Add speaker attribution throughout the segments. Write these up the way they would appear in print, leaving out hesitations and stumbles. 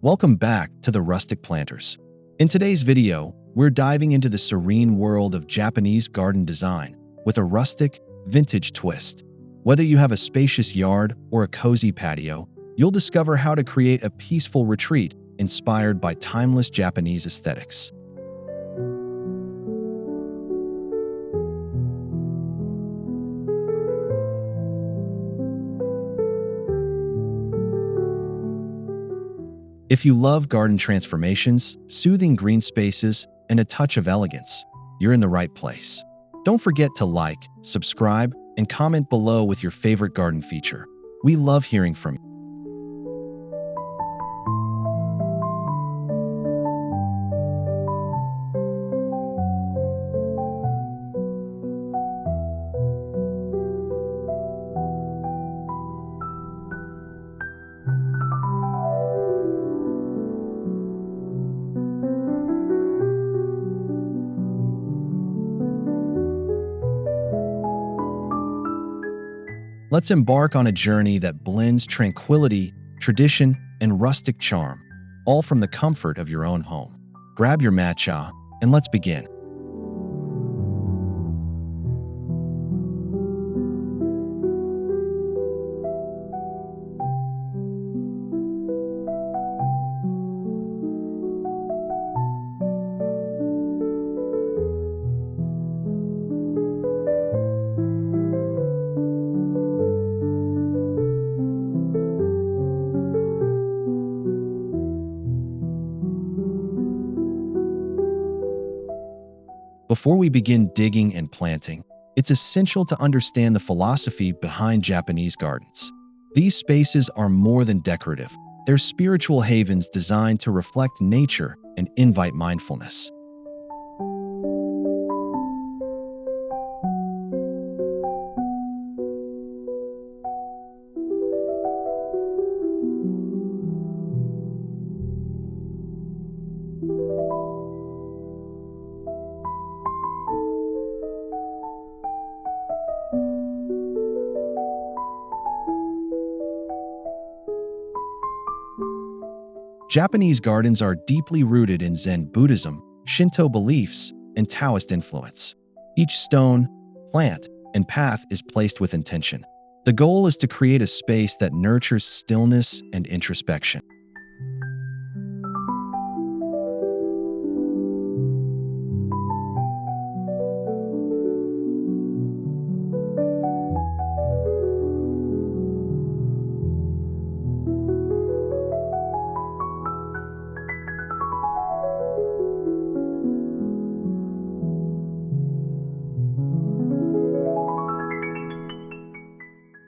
Speaker 1: Welcome back to the Rustic Planters. In today's video, we're diving into the serene world of Japanese garden design with a rustic, vintage twist. Whether you have a spacious yard or a cozy patio, you'll discover how to create a peaceful retreat inspired by timeless Japanese aesthetics. If you love garden transformations, soothing green spaces, and a touch of elegance, you're in the right place. Don't forget to like, subscribe, and comment below with your favorite garden feature. We love hearing from you. Let's embark on a journey that blends tranquility, tradition, and rustic charm, all from the comfort of your own home. Grab your matcha, and let's begin. Before we begin digging and planting, it's essential to understand the philosophy behind Japanese gardens. These spaces are more than decorative. They're spiritual havens designed to reflect nature and invite mindfulness. Japanese gardens are deeply rooted in Zen Buddhism, Shinto beliefs, and Taoist influence. Each stone, plant, and path is placed with intention. The goal is to create a space that nurtures stillness and introspection.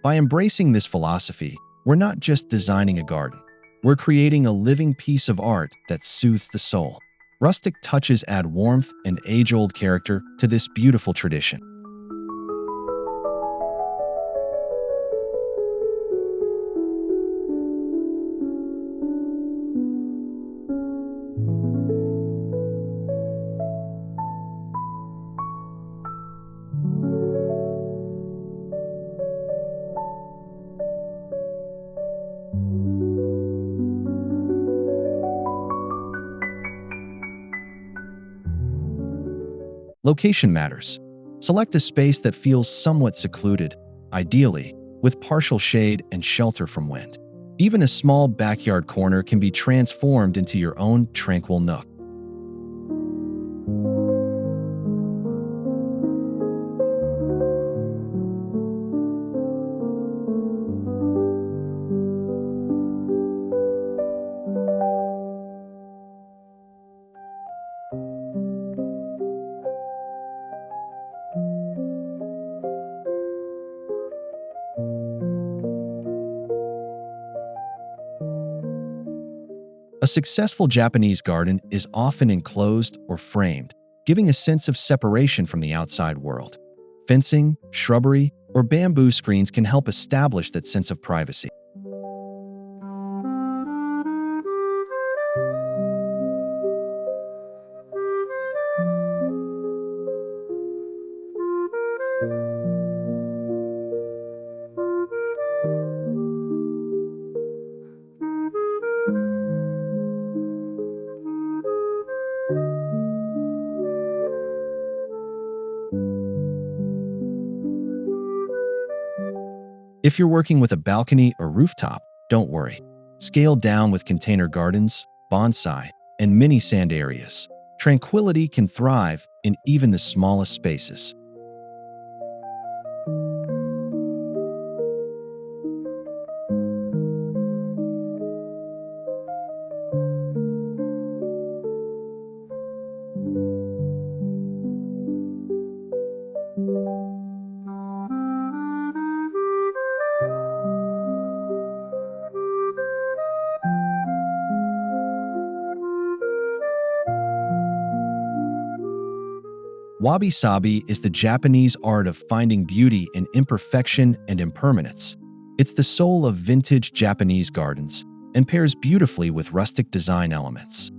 Speaker 1: By embracing this philosophy, we're not just designing a garden. We're creating a living piece of art that soothes the soul. Rustic touches add warmth and age-old character to this beautiful tradition. Location matters. Select a space that feels somewhat secluded, ideally, with partial shade and shelter from wind. Even a small backyard corner can be transformed into your own tranquil nook. A successful Japanese garden is often enclosed or framed, giving a sense of separation from the outside world. Fencing, shrubbery, or bamboo screens can help establish that sense of privacy. If you're working with a balcony or rooftop, don't worry. Scale down with container gardens, bonsai, and mini sand areas. Tranquility can thrive in even the smallest spaces. Wabi-Sabi is the Japanese art of finding beauty in imperfection and impermanence. It's the soul of vintage Japanese gardens and pairs beautifully with rustic design elements.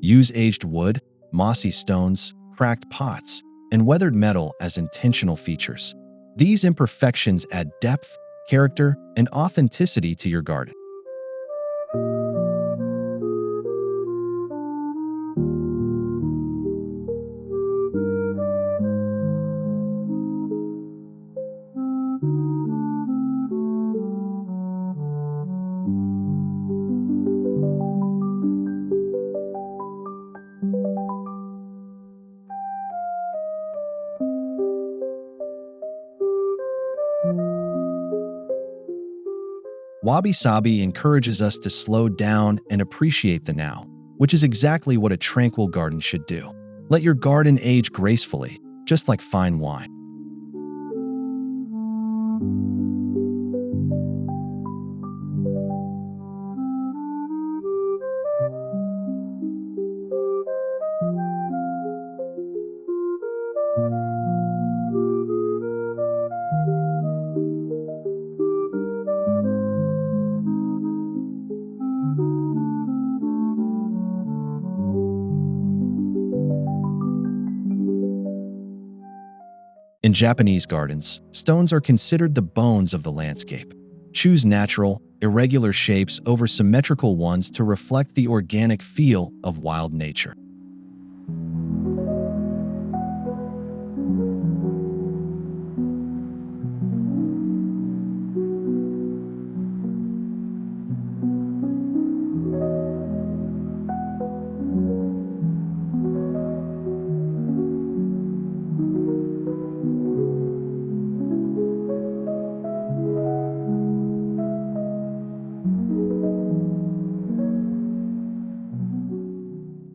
Speaker 1: Use aged wood, mossy stones, cracked pots, and weathered metal as intentional features. These imperfections add depth, character, and authenticity to your garden. Wabi-Sabi encourages us to slow down and appreciate the now, which is exactly what a tranquil garden should do. Let your garden age gracefully, just like fine wine. In Japanese gardens, stones are considered the bones of the landscape. Choose natural, irregular shapes over symmetrical ones to reflect the organic feel of wild nature.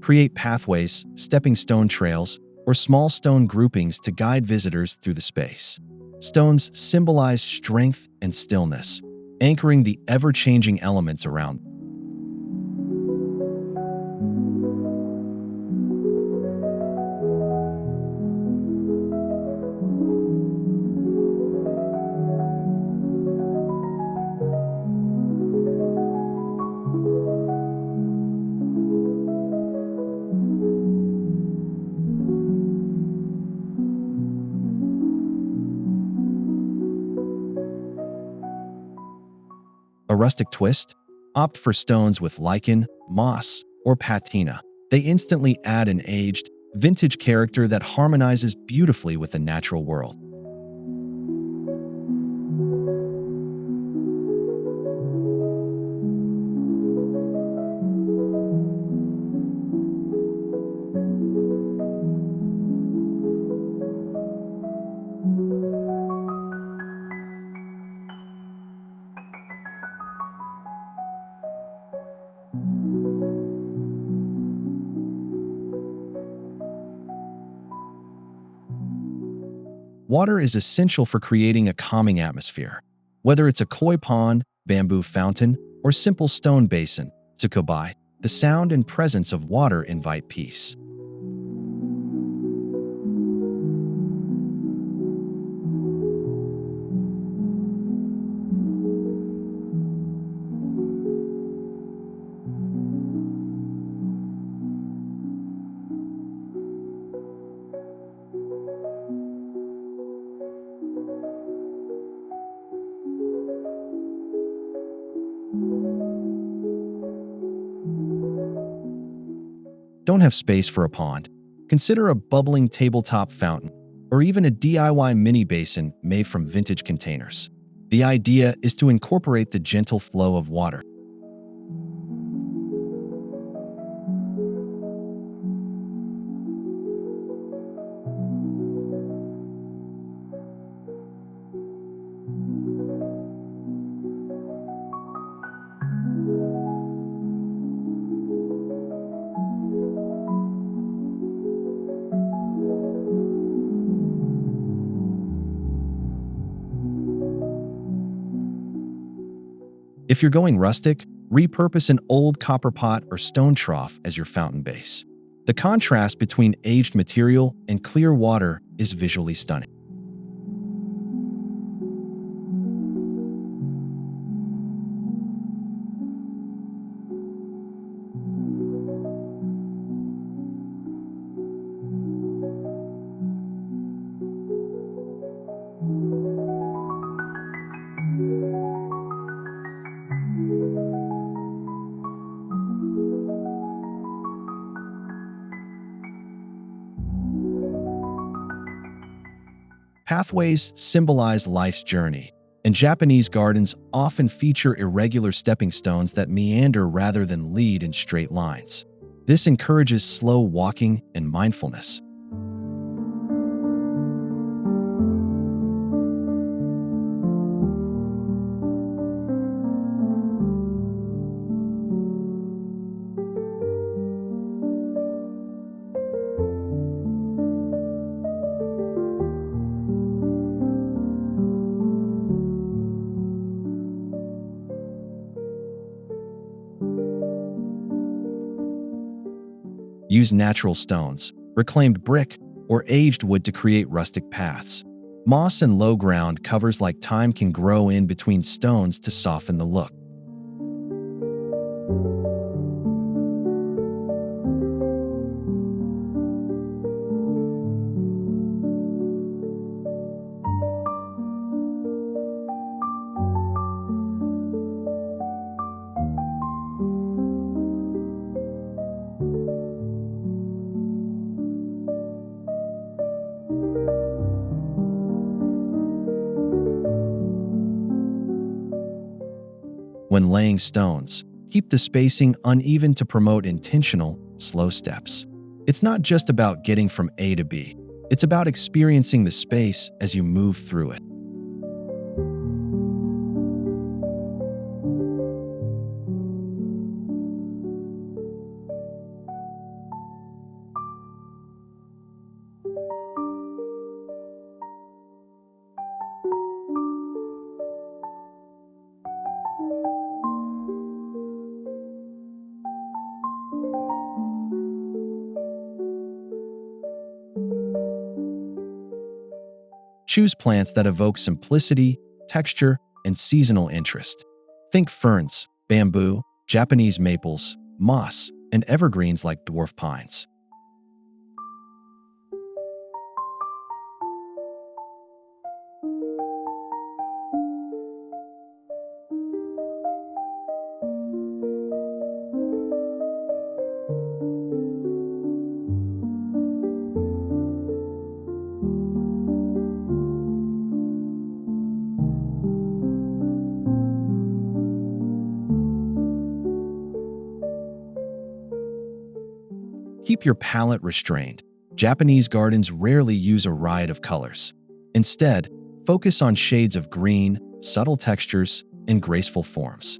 Speaker 1: Create pathways, stepping stone trails, or small stone groupings to guide visitors through the space. Stones symbolize strength and stillness, anchoring the ever-changing elements around. A rustic twist? Opt for stones with lichen, moss, or patina. They instantly add an aged, vintage character that harmonizes beautifully with the natural world. Water is essential for creating a calming atmosphere. Whether it's a koi pond, bamboo fountain, or simple stone basin, tsukubai, the sound and presence of water invite peace. Don't have space for a pond? Consider a bubbling tabletop fountain or even a DIY mini basin made from vintage containers. The idea is to incorporate the gentle flow of water. If you're going rustic, repurpose an old copper pot or stone trough as your fountain base. The contrast between aged material and clear water is visually stunning. Pathways symbolize life's journey, and Japanese gardens often feature irregular stepping stones that meander rather than lead in straight lines. This encourages slow walking and mindfulness. Use natural stones, reclaimed brick, or aged wood to create rustic paths. Moss and low ground covers like thyme can grow in between stones to soften the look. When laying stones, keep the spacing uneven to promote intentional, slow steps. It's not just about getting from A to B. It's about experiencing the space as you move through it. Choose plants that evoke simplicity, texture, and seasonal interest. Think ferns, bamboo, Japanese maples, moss, and evergreens like dwarf pines. Keep your palette restrained. Japanese gardens rarely use a riot of colors. Instead, focus on shades of green, subtle textures, and graceful forms.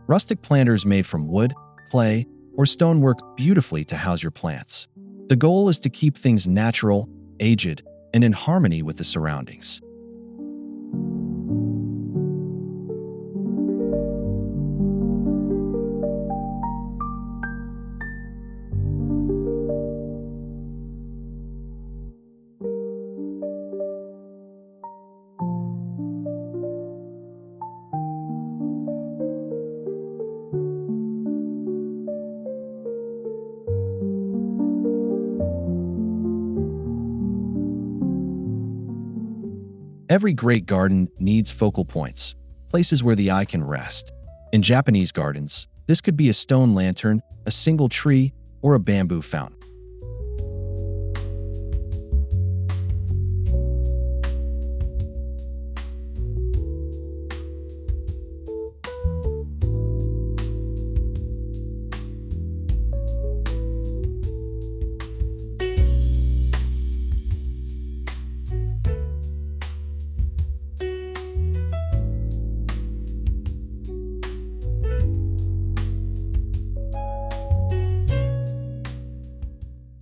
Speaker 1: Rustic planters made from wood, clay, or stone work beautifully to house your plants. The goal is to keep things natural, aged, and in harmony with the surroundings. Every great garden needs focal points, places where the eye can rest. In Japanese gardens, this could be a stone lantern, a single tree, or a bamboo fountain.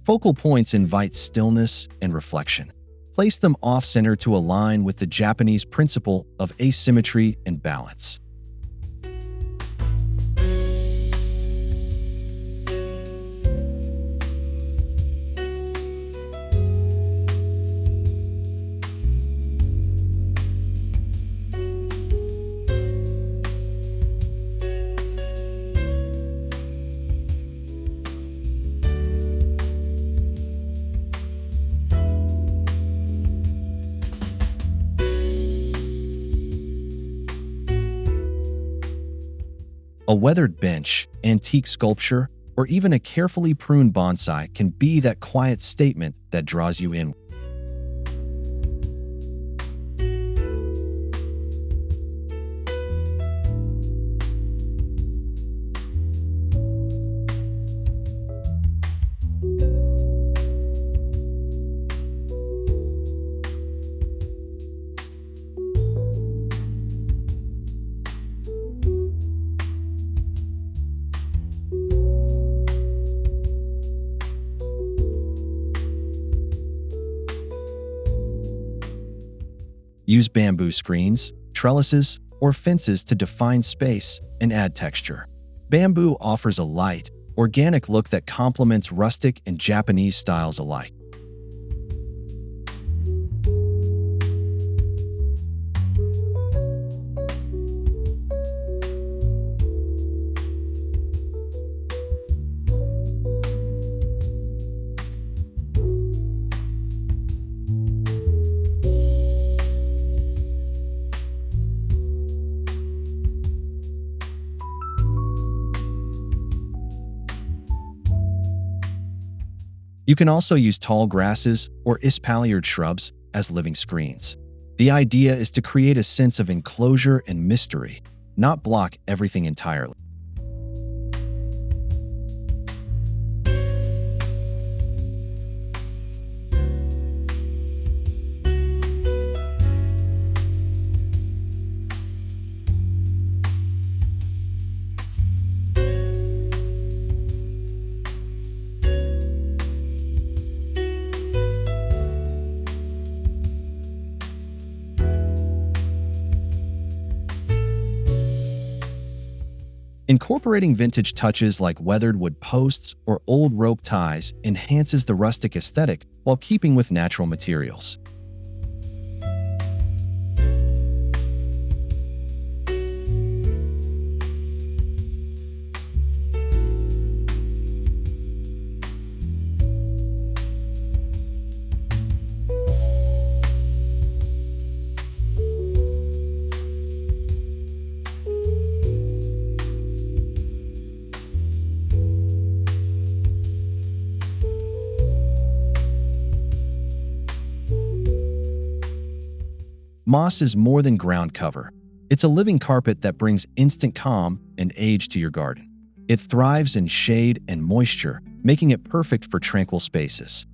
Speaker 1: Focal points invite stillness and reflection. Place them off-center to align with the Japanese principle of asymmetry and balance. A weathered bench, antique sculpture, or even a carefully pruned bonsai can be that quiet statement that draws you in. Use bamboo screens, trellises, or fences to define space and add texture. Bamboo offers a light, organic look that complements rustic and Japanese styles alike. You can also use tall grasses or espaliered shrubs as living screens. The idea is to create a sense of enclosure and mystery, not block everything entirely. Incorporating vintage touches like weathered wood posts or old rope ties enhances the rustic aesthetic while keeping with natural materials. Moss is more than ground cover. It's a living carpet that brings instant calm and age to your garden. It thrives in shade and moisture, making it perfect for tranquil spaces.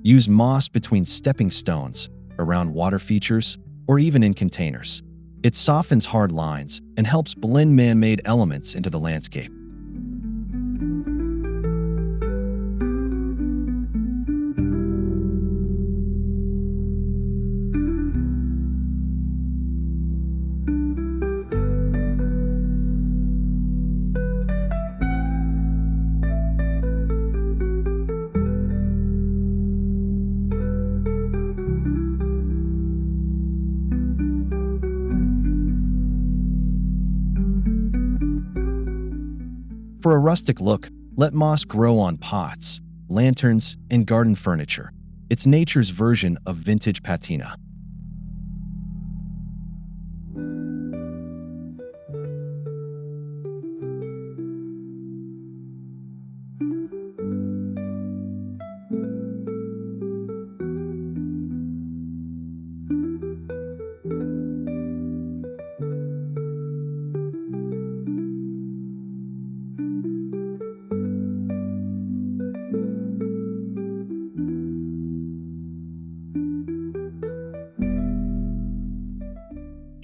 Speaker 1: Use moss between stepping stones, around water features, or even in containers. It softens hard lines and helps blend man-made elements into the landscape. For a rustic look, let moss grow on pots, lanterns, and garden furniture. It's nature's version of vintage patina.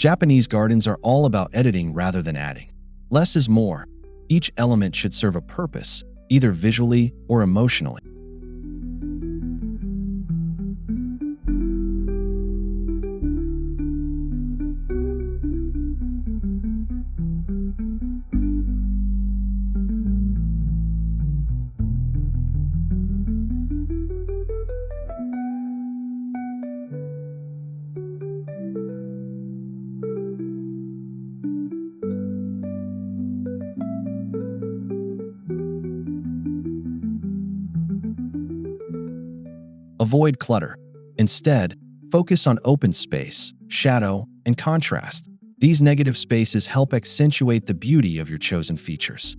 Speaker 1: Japanese gardens are all about editing rather than adding. Less is more. Each element should serve a purpose, either visually or emotionally. Avoid clutter. Instead, focus on open space, shadow, and contrast. These negative spaces help accentuate the beauty of your chosen features.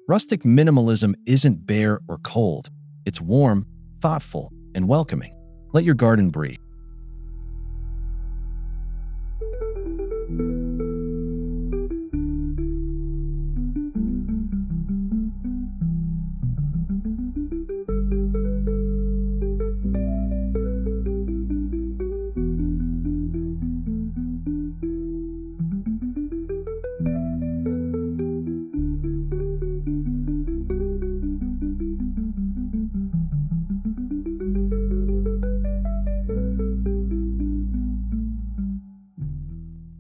Speaker 1: Rustic minimalism isn't bare or cold. It's warm, thoughtful, and welcoming. Let your garden breathe.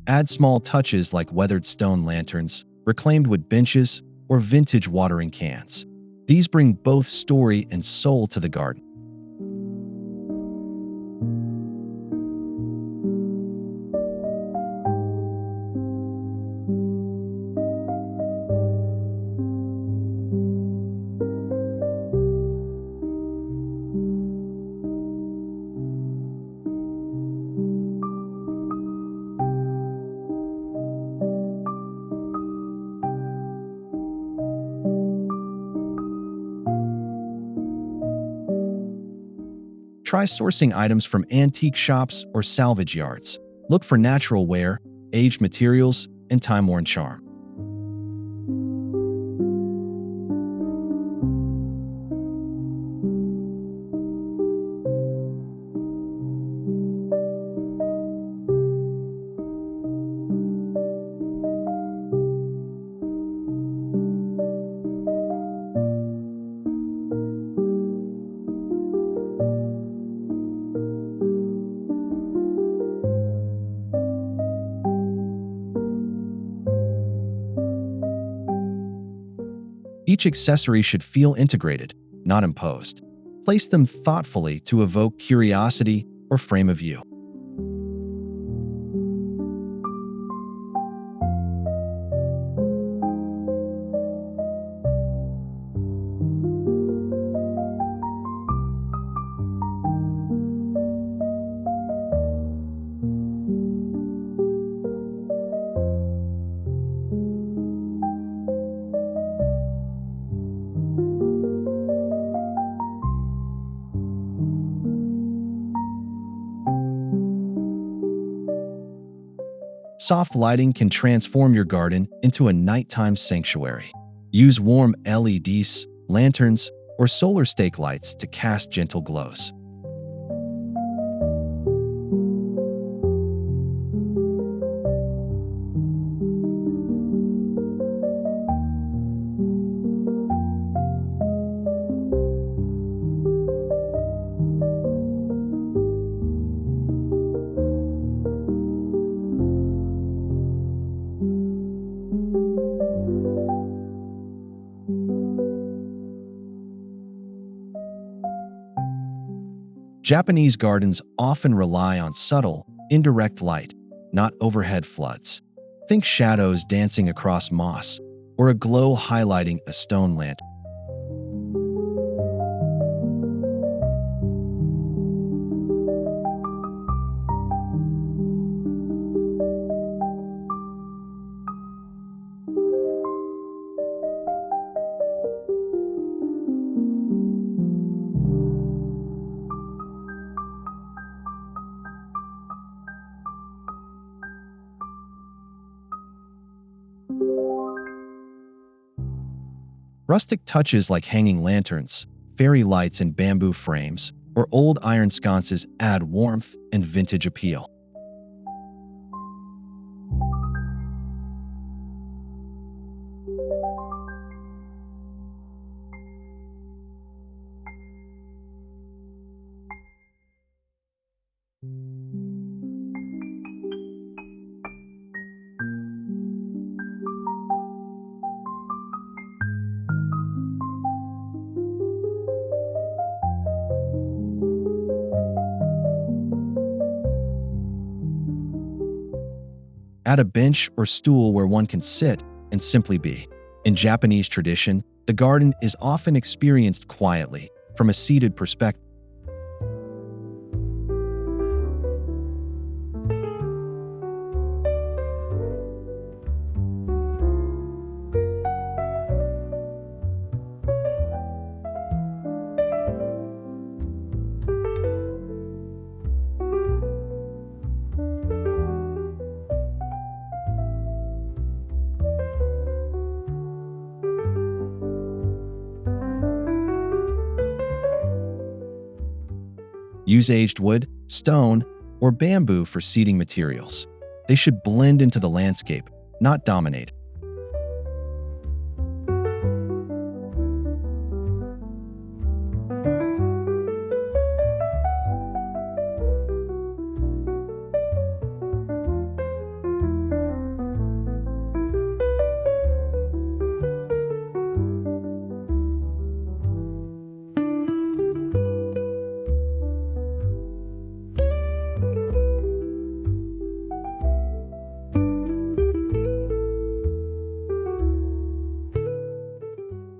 Speaker 1: Add small touches like weathered stone lanterns, reclaimed wood benches, or vintage watering cans. These bring both story and soul to the garden. Try sourcing items from antique shops or salvage yards. Look for natural wear, aged materials, and time-worn charm. Each accessory should feel integrated, not imposed. Place them thoughtfully to evoke curiosity or frame a view. Soft lighting can transform your garden into a nighttime sanctuary. Use warm LEDs, lanterns, or solar stake lights to cast gentle glows. Japanese gardens often rely on subtle, indirect light, not overhead floods. Think shadows dancing across moss, or a glow highlighting a stone lantern. Rustic touches like hanging lanterns, fairy lights in bamboo frames, or old iron sconces add warmth and vintage appeal. Add a bench or stool where one can sit and simply be. In Japanese tradition, the garden is often experienced quietly, from a seated perspective. Use aged wood, stone, or bamboo for seating materials. They should blend into the landscape, not dominate.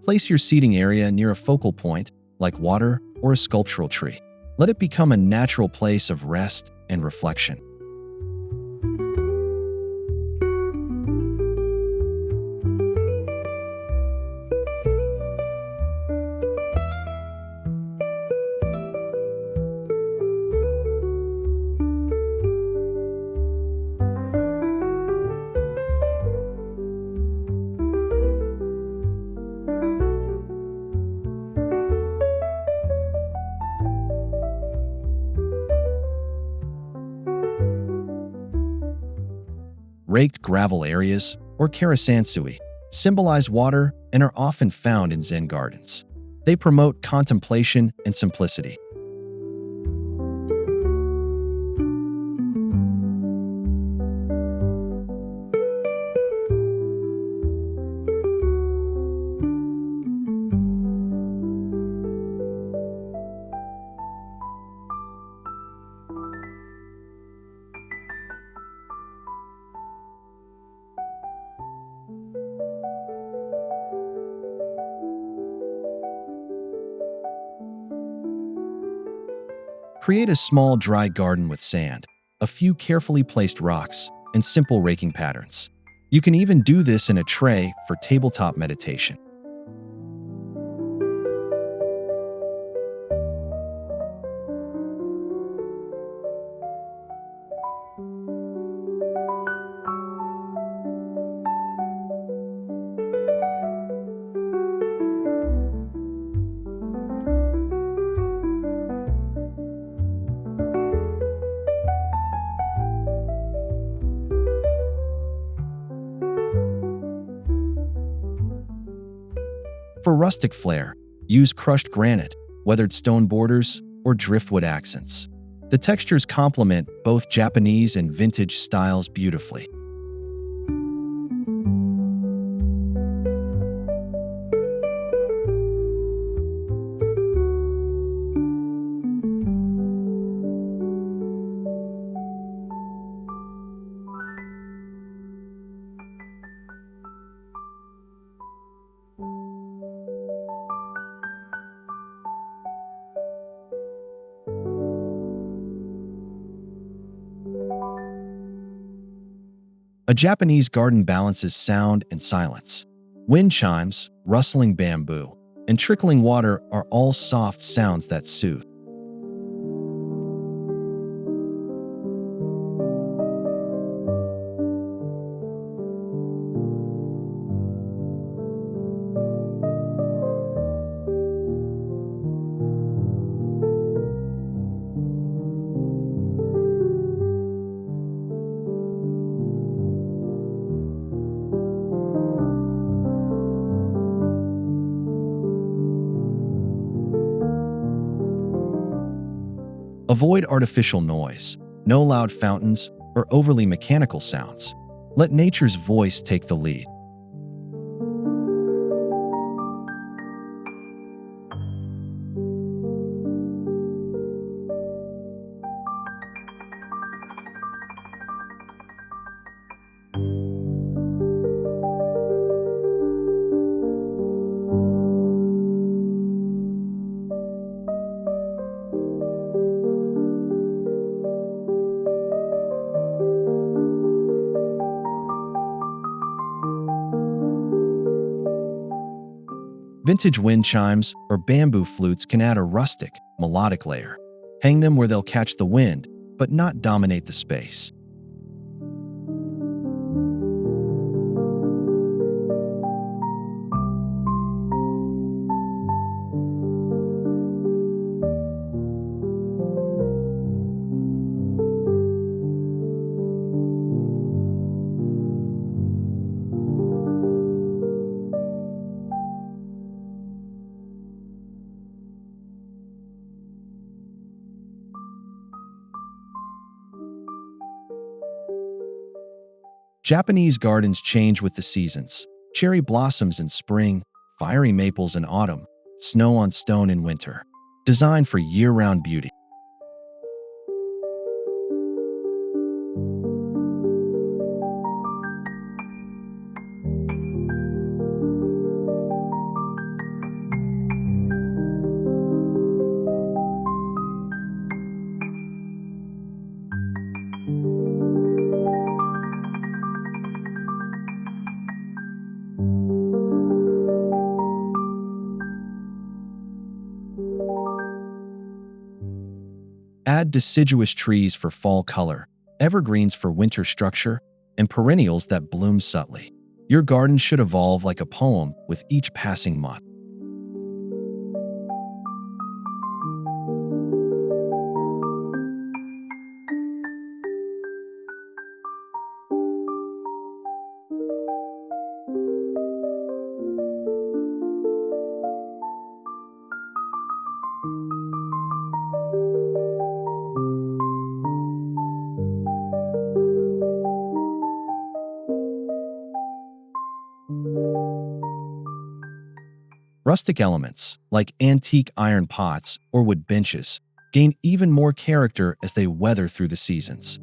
Speaker 1: Place your seating area near a focal point, like water or a sculptural tree. Let it become a natural place of rest and reflection. Raked gravel areas, or karasansui, symbolize water and are often found in Zen gardens. They promote contemplation and simplicity. Create a small dry garden with sand, a few carefully placed rocks, and simple raking patterns. You can even do this in a tray for tabletop meditation. For rustic flair, use crushed granite, weathered stone borders, or driftwood accents. The textures complement both Japanese and vintage styles beautifully. A Japanese garden balances sound and silence. Wind chimes, rustling bamboo, and trickling water are all soft sounds that soothe. Avoid artificial noise, no loud fountains, or overly mechanical sounds. Let nature's voice take the lead. Vintage wind chimes or bamboo flutes can add a rustic, melodic layer. Hang them where they'll catch the wind, but not dominate the space. Japanese gardens change with the seasons. Cherry blossoms in spring, fiery maples in autumn, snow on stone in winter. Designed for year-round beauty. Add deciduous trees for fall color, evergreens for winter structure, and perennials that bloom subtly. Your garden should evolve like a poem with each passing month. Rustic elements, like antique iron pots or wood benches, gain even more character as they weather through the seasons.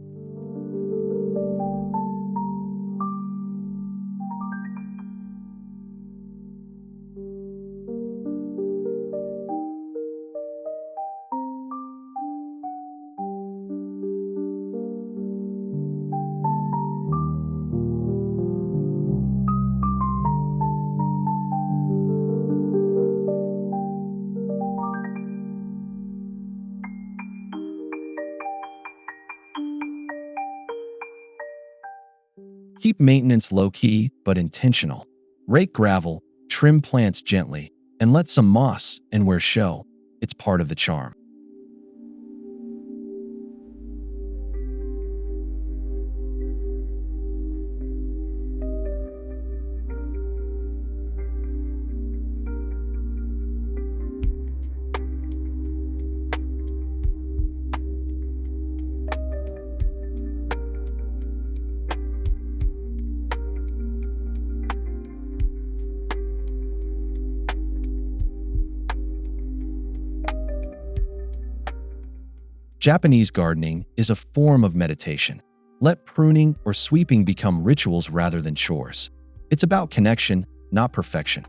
Speaker 1: Keep maintenance low-key but intentional. Rake gravel, trim plants gently, and let some moss and wear show. It's part of the charm. Japanese gardening is a form of meditation. Let pruning or sweeping become rituals rather than chores. It's about connection, not perfection.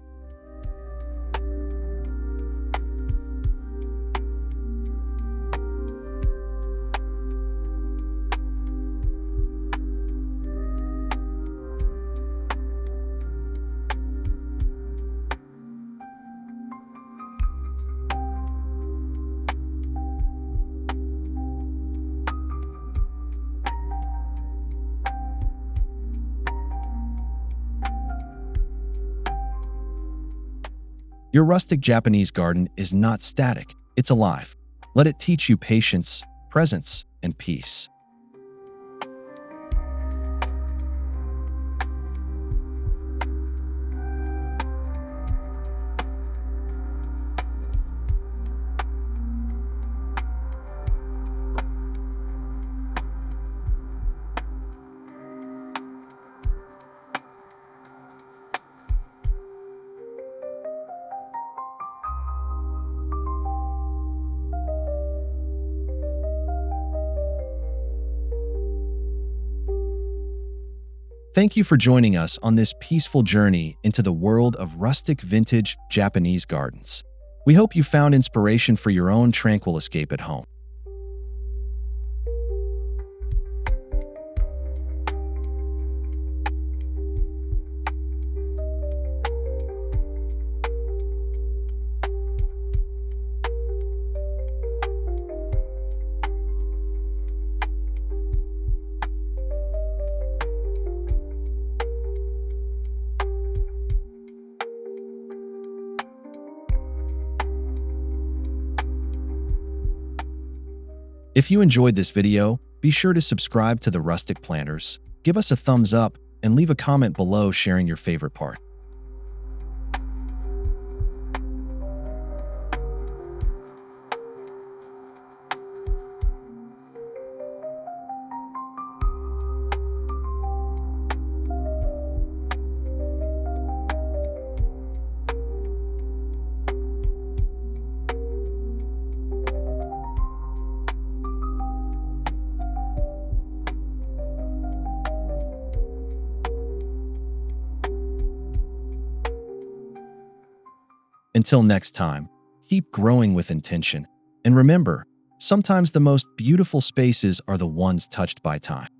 Speaker 1: Your rustic Japanese garden is not static, it's alive. Let it teach you patience, presence, and peace. Thank you for joining us on this peaceful journey into the world of rustic vintage Japanese gardens. We hope you found inspiration for your own tranquil escape at home. If you enjoyed this video, be sure to subscribe to the Rustic Planters, give us a thumbs up, and leave a comment below sharing your favorite part. Until next time, keep growing with intention. And remember, sometimes the most beautiful spaces are the ones touched by time.